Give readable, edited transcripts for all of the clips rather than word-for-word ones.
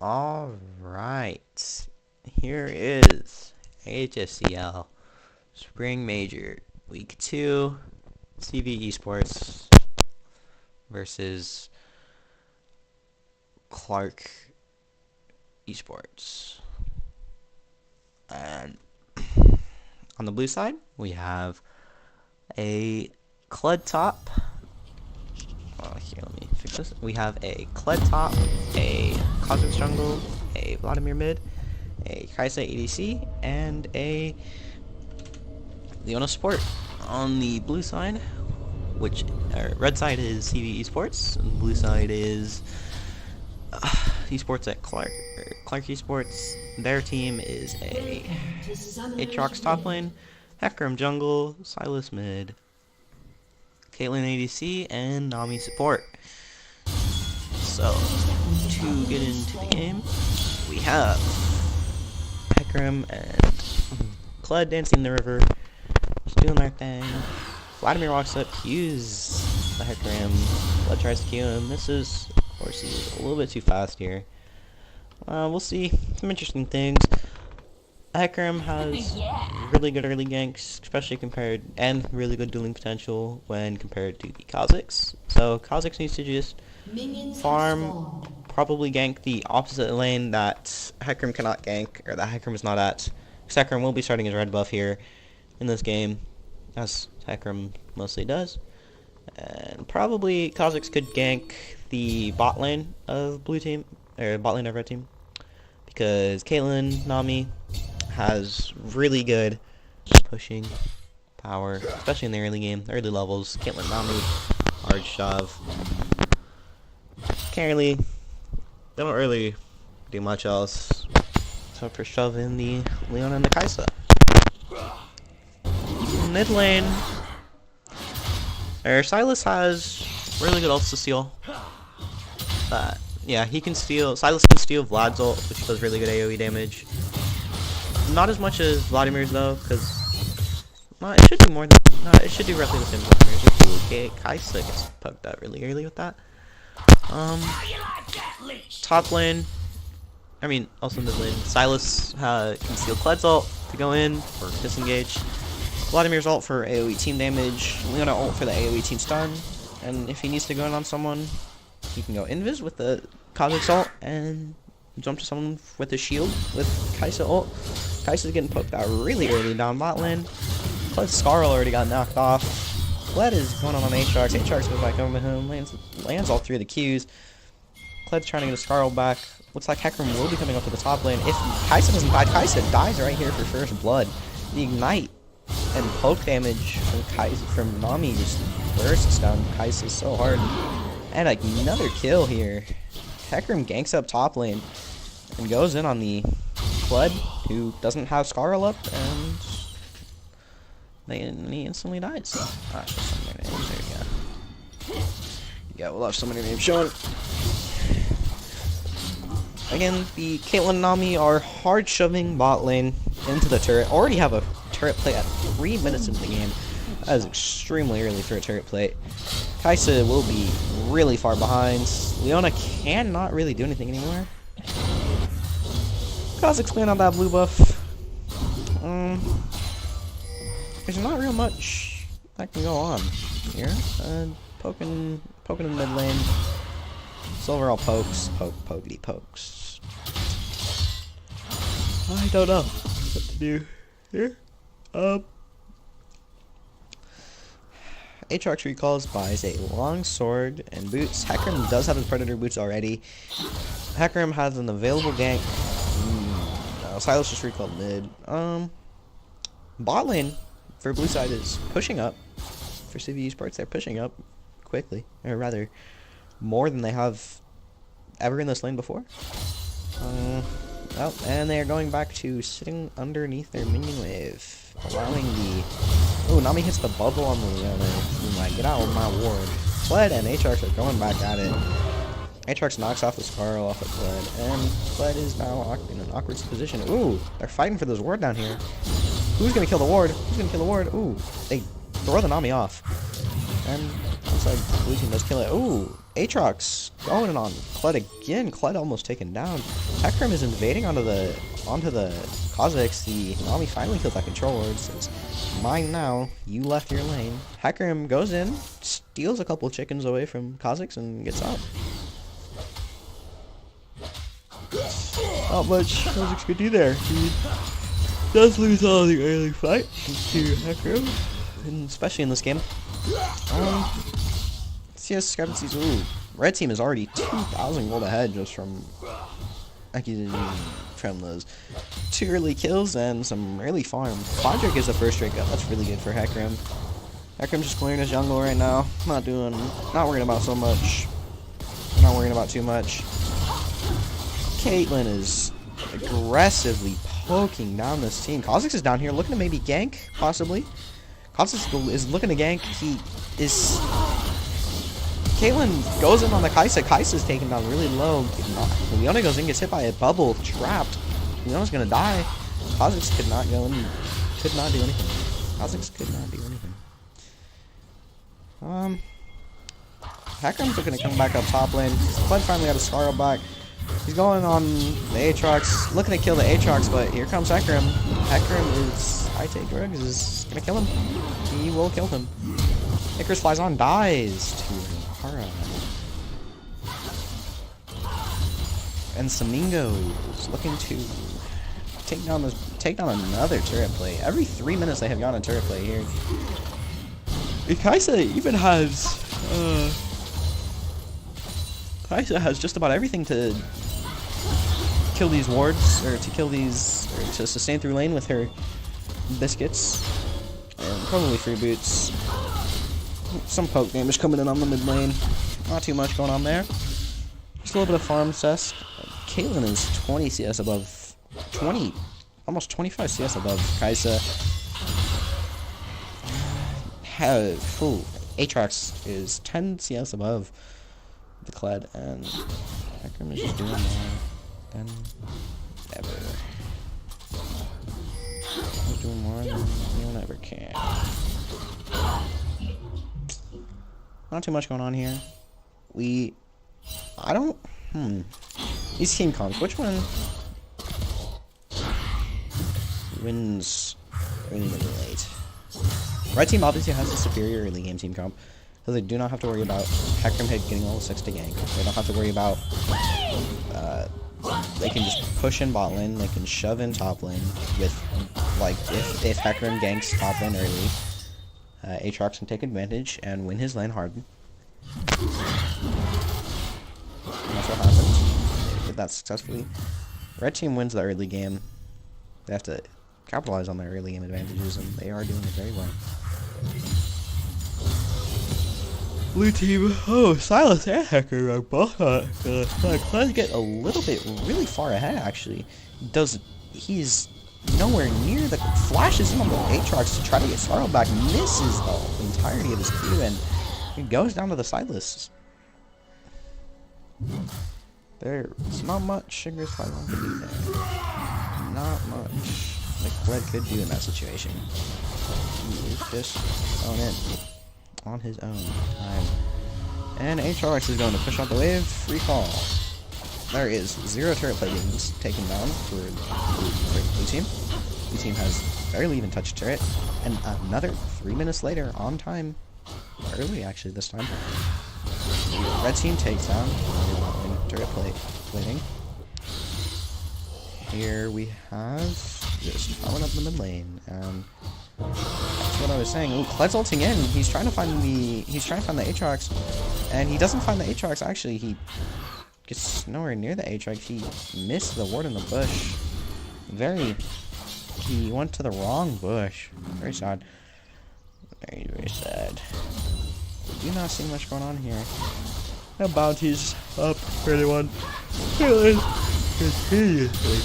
Alright, here is hsel Spring Major Week 2 CV Esports versus Clark Esports. And on the blue side, we have a Clud top. Here, let me fix this. We have a Clud top, a Cosmic Jungle, a Vladimir mid, a Kaisa ADC, and a Leona support. On the blue side, which red side is CV Esports, and the blue side is Esports at Clark Esports. Their team is a Aatrox top lane, Hecarim jungle, Sylas mid, Caitlyn ADC, and Nami support. So, to get into the game, we have Hecarim and Clud dancing in the river, just doing their thing. Vladimir walks up, cues the Hecarim. Clud tries to cue him. Misses. Of course, he's a little bit too fast here. We'll see some interesting things. Hecarim has really good early ganks, especially compared, and really good dueling potential when compared to the Kha'Zix. So Kha'Zix needs to just farm, probably gank the opposite lane that Hecarim cannot gank, or that Hecarim is not at. Hecarim will be starting his red buff here in this game, as Hecarim mostly does. And probably Kha'Zix could gank the bot lane of blue team, or bot lane of red team, because Caitlyn, Nami has really good pushing power, especially in the early game, early levels. Caitlyn, Nami, hard shove. They don't really do much else except for shoving the Leona and the Kaisa. Mid lane, Sylas has really good ults to steal. Yeah, Sylas can steal Vlad's ult, which does really good AoE damage. Not as much as Vladimir's though, because it should do more than it should do roughly the same as Vladimir's. Okay, Kaisa gets poked out really early with that. Top lane, also mid lane. Sylas can steal Cled's ult to go in for disengage. Vladimir's ult for AoE team damage. Leona ult for the AoE team stun. And if he needs to go in on someone, he can go invis with the Cosmic ult and jump to someone with a shield with Kaisa ult. Kaisa's getting poked out really early down bot lane. Plus Scarl already got knocked off. Kled is going on Aatrox. Aatrox goes back over to him. Lands all three of the Qs. Kled's trying to get a Scarl back. Looks like Hecarim will be coming up to the top lane. If Kaisa doesn't die, Kaisa dies right here for first blood. The ignite and poke damage from Nami just bursts down Kaisa so hard. And another kill here. Hecarim ganks up top lane and goes in on the Kled, who doesn't have Scarl up, and he instantly dies. Ah, some of their names. There you go. Yeah, we'll have some of their names shown. Again, the Caitlyn and Nami are hard shoving bot lane into the turret. Already have a turret play at 3 minutes into the game. That is extremely early for a turret play. Kaisa will be really far behind. Leona cannot really do anything anymore. Kha'Zix clean on that blue buff. There's not real much that can go on here. Poking in mid lane. Overall pokes. Pokey pokes. I don't know what to do here. Aatrox recalls, buys a long sword and boots. Hecarim does have his predator boots already. Hecarim has an available gank. Sylas just recalled mid. Bot lane for blue side is pushing up. For CV Esports, they're pushing up quickly, or rather, more than they have ever in this lane before. And they are going back to sitting underneath their minion wave, allowing the. Oh, Nami hits the bubble on the Leona. Get out of my ward. Kled and Aatrox are going back at it. Aatrox knocks off the Scarl off of Kled, and Kled is now in an awkward position. Ooh, they're fighting for this ward down here. Who's gonna kill the ward? Ooh, they throw the Nami off. And looks like blue team does kill it. Ooh, Aatrox going on Kled again. Kled almost taken down. Hecarim is invading onto the Kha'Zix. The Nami finally killed that control ward. It's mine now. You left your lane. Hecarim goes in, steals a couple chickens away from Kha'Zix, and gets out. Not much Kha'Zix could do there. He does lose all the early fight to Hecarim, and especially in this game. CS discrepancies. Ooh, red team is already 2,000 gold ahead just from those 2 early kills and some early farm. Quadric is the first straight up. That's really good for Hecarim. Hecarim just clearing his jungle right now. Not worrying about so much. Not worrying about too much. Caitlyn is aggressively poking down this team. Kha'Zix is down here looking to maybe gank, possibly. Kha'Zix is looking to gank. Caitlyn goes in on the Kai'Sa. Kai'Sa's taken down really low. Leona goes in, gets hit by a bubble, trapped. Leona's gonna die. Kha'Zix could not go in, could not do anything. Kha'Zix could not do anything. Hecarim's looking to come back up top lane. Kled finally got a Scarlet back. He's going on the Aatrox, looking to kill the Aatrox, but here comes Hecarim. Hecarim is, I take drugs, is gonna kill him. He will kill him. Icarus flies on, dies to Hara. And Samingo is looking to take down another turret play. Every 3 minutes they have gotten a turret play here. Kai'Sa even has Kai'Sa has just about everything to kill these wards, or to kill these, or to sustain through lane with her biscuits, and probably free boots. Some poke damage coming in on the mid lane. Not too much going on there. Just a little bit of farm cess. Caitlyn is 20 CS above, almost 25 CS above Kai'Sa. Aatrox is 10 CS above the Kled, and Hecarim is just doing more than ever. He's doing more than anyone ever can. Not too much going on here. These team comps, which one wins early or late? Red team obviously has a superior early game team comp, so they do not have to worry about Hecarim getting level 6 to gank. They don't have to worry about, they can just push in bot lane, they can shove in top lane with, like, if Hecarim ganks top lane early, Aatrox can take advantage and win his lane hard. And that's what happened. They did that successfully. Red team wins the early game. They have to capitalize on their early game advantages, and they are doing it very well. Blue team, Sylas and Hecarim are both Kled get a little bit really far ahead, actually. He's nowhere near the flashes in on the Aatrox to try to get Snarl back, misses the entirety of his Q, and he goes down to the Sylas. There's not much Sugar's fight on to do there. Not much that Kled could do in that situation. He is just on it on his own time. And Aatrox is going to push out the wave. Free call. There is 0 turret play being taken down for blue team. Blue team has barely even touched turret. And another 3 minutes later, on time. Early, actually, this time. Red team takes down turret plating. Here we have just farming up the mid lane, and that's what I was saying. Ooh, Kled's ulting in. He's trying to find the Aatrox, and he doesn't find the Aatrox. Actually, he gets nowhere near the Aatrox. He missed the ward in the bush. He went to the wrong bush. Very sad. Very, very sad. Do not see much going on here. The bounty's up for anyone. Continuously.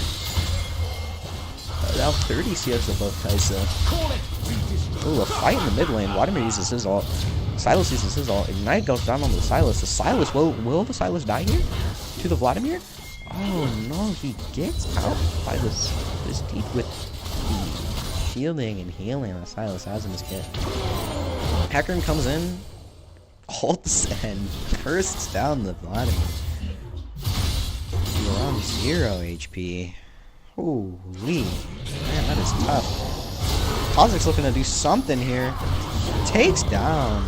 Now 30 CS above Kai'Sa. Ooh, a fight in the mid lane. Vladimir uses his ult. Sylas uses his ult. Ignite goes down on the Sylas. The Sylas, will the Sylas die here? To the Vladimir? Oh no, he gets out by this deep with the shielding and healing that Sylas has in his kit. Hecarim comes in, ults and bursts down the Vladimir. Around 0 HP. Holy. Man, that is tough. Kozik's looking to do something here. Takes down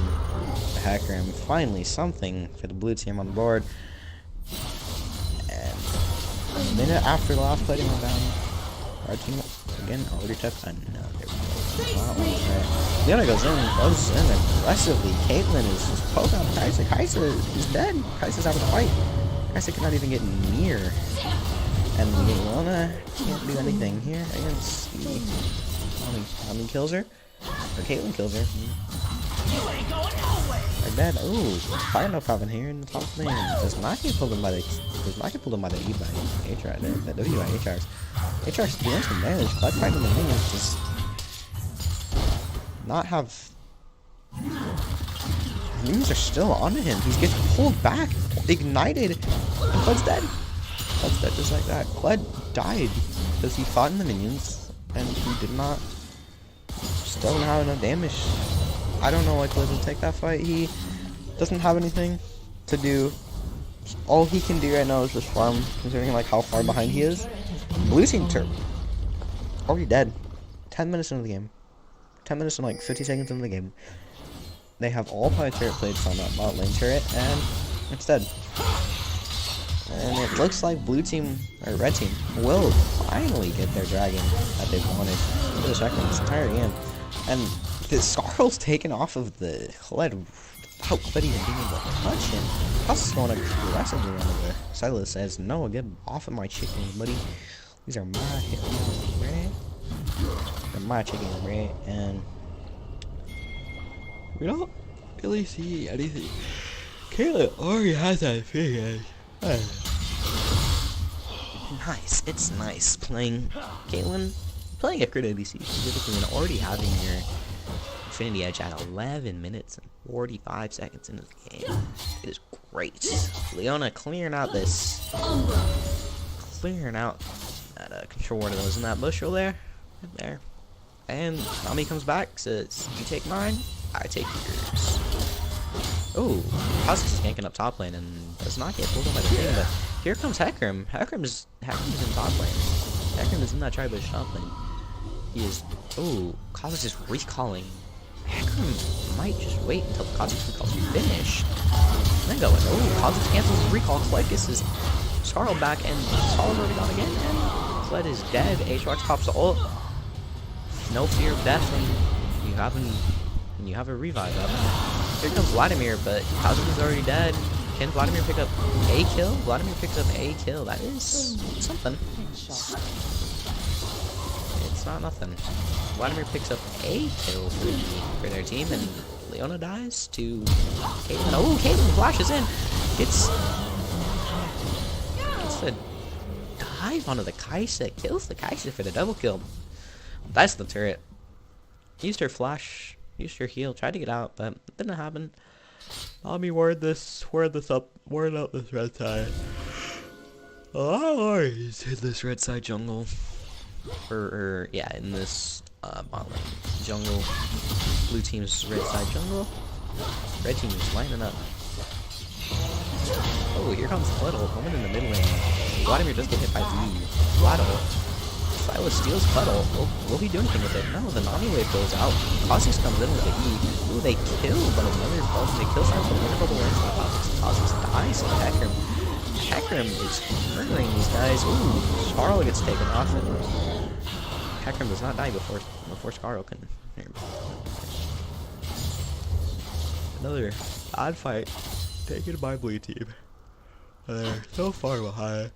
the Hecarim. Finally, something for the blue team on the board. And a minute after the last fighting went down, our team again already took another Leona goes in aggressively. Caitlyn is just poking on Kai'Sa. Kai'Sa is dead. Kai'Sa's out of the fight. Kai'Sa cannot even get near. And Leona can't do anything here against the... Tommy kills her. Or Caitlyn kills her. They're dead. Ooh, fire no problem here in the top lane. Does not get pulled in by the E by Aatrox. The W by Aatrox. Aatrox doing some damage. Cloud fighting the minions just not have. Minions are still onto him. He gets pulled back, ignited, and Cloud's dead. Cloud's dead just like that. Cloud died because he fought in the minions and he did not. Still don't have enough damage. I don't know why Cloud would take that fight. He doesn't have anything to do. All he can do right now is just farm, considering like how far behind he is. Blue team turret already dead. 10 minutes into the game. 10 minutes and like 50 seconds into the game. They have all Pi turret plates on that bot lane turret, and it's dead. And it looks like blue team, or red team, will finally get their dragon that they've wanted for the second this entire game. And the Skarl's taken off of the Kled without Kled even being able to touch him. House is going aggressively under there. Silas says, no, get off of my chicken, buddy. These are my chickens, right? They're my chickens, right? And we don't really see anything. Kayla already has that thing. Nice, it's nice playing Caitlyn, playing a crit ADC specifically, and already having your Infinity Edge at 11 minutes and 45 seconds into the game. It is great. Leona clearing out that control ward that was in that bush over there, right there. And Nami comes back, says, "You take mine, I take yours." Oh, House is ganking up top lane and does not get pulled on by the thing, but here comes Hecarim. Hecarim is in top lane. Hecarim is in that tri-bush top lane. He is. Oh, Kha'Zix is recalling. Hecarim might just wait until the Kha'Zix recalls finish. And then go in. Oh, Kha'Zix cancels his recall. Kled gets his Skarl back, and Skarl's already gone again. And Kled is dead. Aatrox pops the ult. No fear of death when you have a revive up. Here comes Vladimir, but Kha'Zix is already dead. Can Vladimir pick up a kill? Vladimir picks up a kill. That is something. It's not nothing. Vladimir picks up a kill for their team, and Leona dies to Caitlyn. Oh, Caitlyn flashes in. Gets the dive onto the Kai'Sa. Kills the Kai'Sa for the double kill. That's the turret. Used her flash. Used her heal. Tried to get out, but it didn't happen. Let me ward out this red side. Oh, he's in this red side jungle. Yeah, in this bot lane jungle. Blue team's red side jungle. Red team is lining up. Oh, here comes Puddle. Woman in the mid lane. Vladimir does get hit by the Vlado. Silas steals Puddle. Will he do anything with it? No, the Nami wave goes out. Kha'Zix comes in with the E. Ooh, they kill, but another buzz. They kill Silas with wonderful awareness by Kha'Zix. Kha'Zix dies to Hecarim. Hecarim is murdering these guys. Ooh, Skarl gets taken off, and Hecarim does not die before Skarl can. Another odd fight taken by blue team. They're so far behind.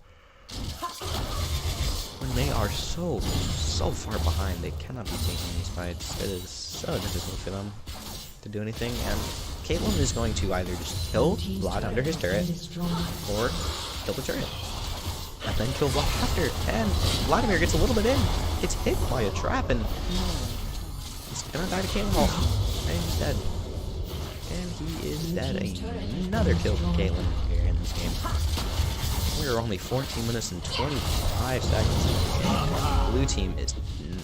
When they are so far behind, they cannot be taking these fights. It is so difficult for them to do anything, and Caitlyn is going to either just kill Vlad under his turret, or kill the turret, and then kill Vlad after, and Vladimir gets a little bit in, gets hit by a trap, and he's gonna die to Caitlyn ult, and he's dead. And he is dead. Another kill from Caitlyn here in this game. We are only 14 minutes and 25 seconds. Blue team is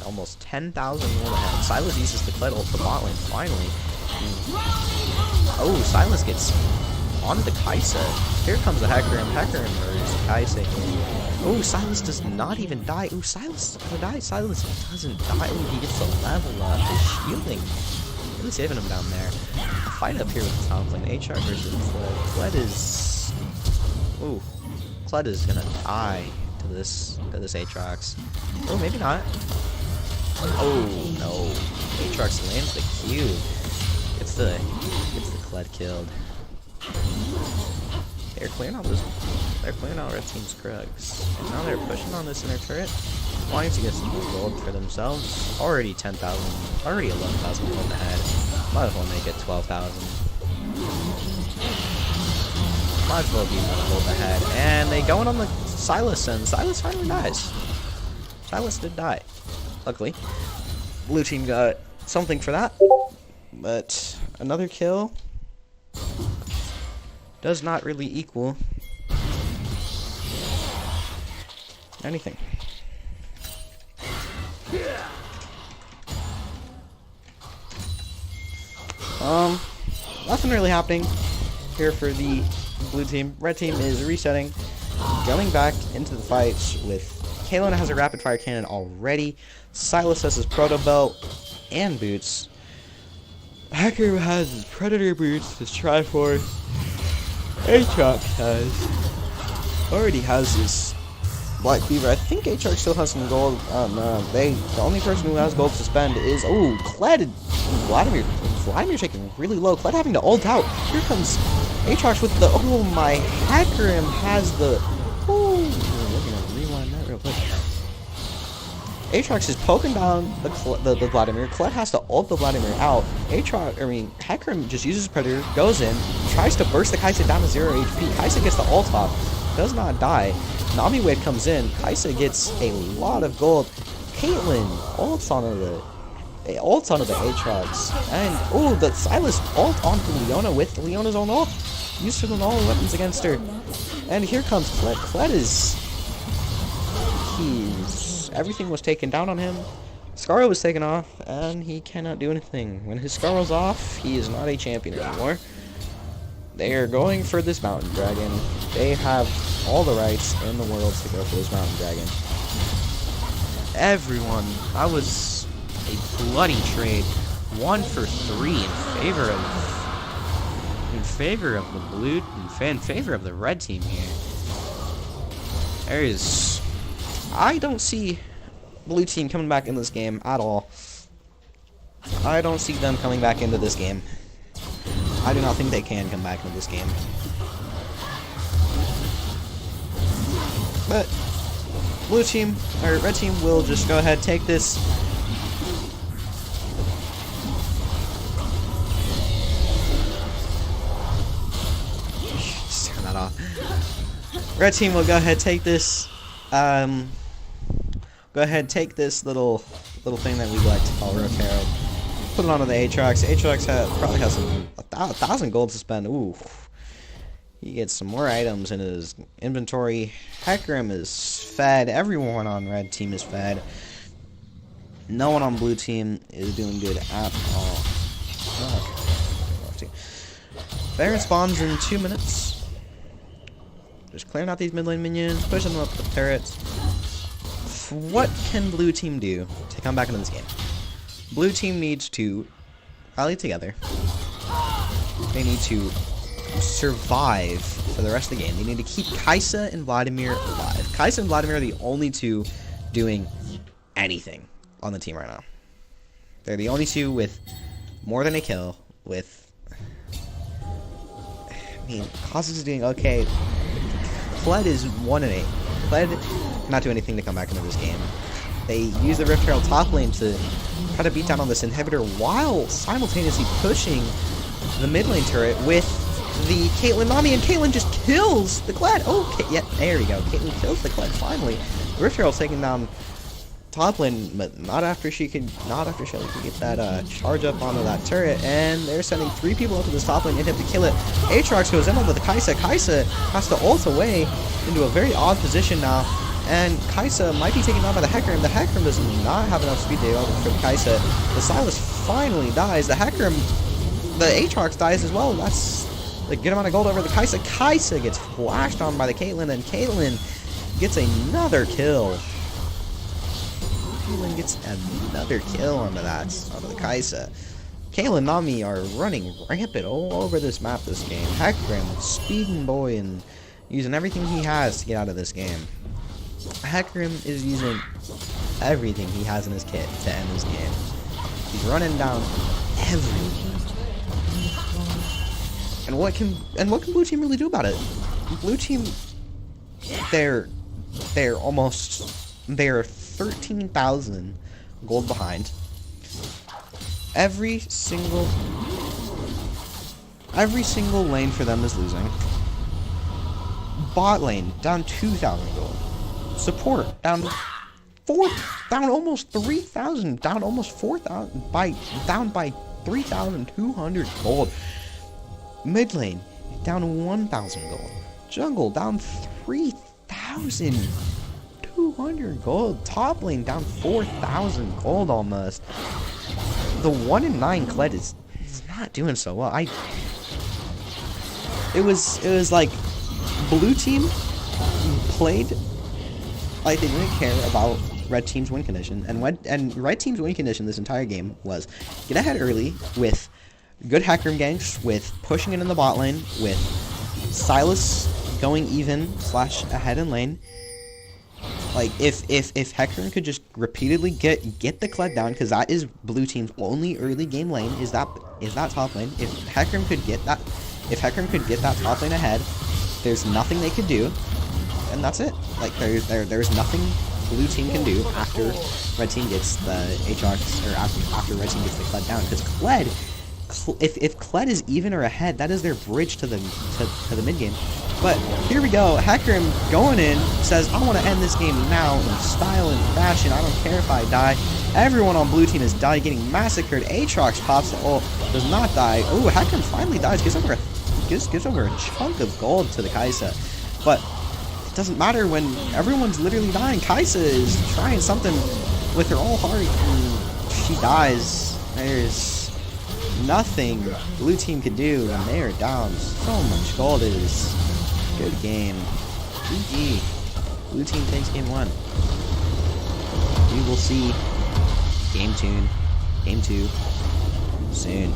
almost 10,000 more ahead. Silas uses the Kled ult for bot lane finally. Oh, Silas gets onto the Kaisa. Here comes the Hecarim. Hecarim murders Kaisa. Oh, Silas does not even die. Oh, Silas is gonna die. Silas doesn't die. Oh, he gets the level up. His shielding. Really saving him down there. A fight up here with the top lane. HR versus Kled. Kled is... Ooh. Kled is gonna die to this Aatrox. Oh, maybe not. Oh, no. Aatrox lands the Q. Gets the Kled killed. They're clearing out Red Team's Krugs. And now they're pushing on this inner turret. Wanting to get some more gold for themselves. Already 10,000, already 11,000 gold ahead. Might as well make it 12,000. Might as well be 1 gold ahead. And they go in on the Silas, and Silas finally dies. Silas did die. Luckily. Blue team got something for that. But another kill does not really equal anything. Nothing really happening here for the blue team. Red team is resetting, going back into the fights with Kalen has a rapid fire cannon already. Silas has his proto belt and boots. Hacker has his predator boots, his Triforce. Aatrox already has his Black Cleaver. I think Aatrox still has some gold. No, the only person who has gold to spend is Kled. Vladimir taking really low. Kled having to ult out. Here comes Aatrox with the my Hecarim has the we're gonna rewind that real quick. Aatrox is poking down the Vladimir. Kled has to ult the Vladimir out. Hecarim just uses Predator, goes in, tries to burst the Kaisa down to 0 HP. Kaisa gets the ult off, does not die. Nami Wade comes in. Kaisa gets a lot of gold. Caitlyn ults onto the Aatrox. And the Silas ult onto Leona with Leona's own ult. Used to all the weapons against her. And here comes Kled. Kled is everything was taken down on him. Scarlet was taken off, and he cannot do anything. When his Scarlet's off, he is not a champion anymore. They are going for this Mountain Dragon. They have all the rights in the world to go for this Mountain Dragon. Everyone, that was a bloody trade. 1 for 3 in favor of the blue, in favor of the red team here. I don't see blue team coming back in this game at all. I don't see them coming back into this game. I do not think they can come back into this game. But red team will just go ahead, take this. Just turn that off. Red team will go ahead, take this. Go ahead, take this little thing that we like to call Rotaro. Put it onto the Aatrox. Aatrox probably has 1,000 gold to spend. Ooh. He gets some more items in his inventory. Hecarim is fed. Everyone on red team is fed. No one on blue team is doing good at all. Baron spawns in 2 minutes. Just clearing out these mid lane minions, pushing them up the turrets. What can blue team do to come back into this game? Blue team needs to rally together. They need to survive for the rest of the game. They need to keep Kaisa and Vladimir alive. Kaisa and Vladimir are the only two doing anything on the team right now. They're the only two with more than a kill. Cosmos is doing okay. Kled is 1-8. Kled cannot do anything to come back into this game. They use the Rift Herald top lane to try to beat down on this inhibitor while simultaneously pushing the mid lane turret with the Caitlyn Nami, and Caitlyn just kills the Kled. Okay, yeah, there we go. Caitlyn kills the Kled finally. The Rift Herald taking down top lane, but not after Shelly could get that charge up onto that turret, and they're sending 3 people up to this top lane and have to kill it. Aatrox goes in with the Kaisa. Kaisa has to ult away into a very odd position now, and Kaisa might be taken down by the Hecarim. The Hecarim does not have enough speed to go for the Kaisa. The Silas finally dies. The Hecarim the Aatrox dies as well. That's a good amount of gold over the Kai'Sa. Kai'Sa gets flashed on by the Caitlyn, and Caitlyn gets another kill. Caitlyn gets another kill onto the Kai'Sa. Caitlyn and Nami are running rampant all over this map this game. Hecarim speeding boy and using everything he has to get out of this game. Hecarim is using everything he has in his kit to end this game. He's running down everything. And what can blue team really do about it? Blue team, they're 13,000 gold behind. Every single lane for them is losing. Bot lane down 2,000 gold. Support down almost 3,000, down almost 4,000 down by 3,200 gold. Mid lane down 1,000 gold. Jungle down 3,200 gold. Top lane down 4,000 gold almost. The 1 in 9 Kled is not doing so well. It was like blue team played like they didn't care about red team's win condition, and red team's win condition this entire game was get ahead early with good Hecarim ganks, with pushing it in the bot lane, with Sylas going even / ahead in lane. Like if Hecarim could just repeatedly get the Kled down, because that is blue team's only early game lane, is that top lane. If Hecarim could get that top lane ahead, there's nothing they could do, and that's it. Like there's nothing blue team can do after red team gets the Aatrox, or after red team gets the Kled down, because Kled, if Kled is even or ahead, that is their bridge to the mid game. But here we go. Hecarim going in, says, I want to end this game now in style and fashion. I don't care if I die. Everyone on blue team has died, getting massacred. Aatrox pops the ult, does not die. Oh, Hecarim finally dies, gives over a chunk of gold to the Kai'Sa. But it doesn't matter when everyone's literally dying. Kai'Sa is trying something with her whole heart, and she dies. There's nothing blue team can do, and they are down so much gold. It is good game. GG. Blue team takes game 1. We will see game 2 soon.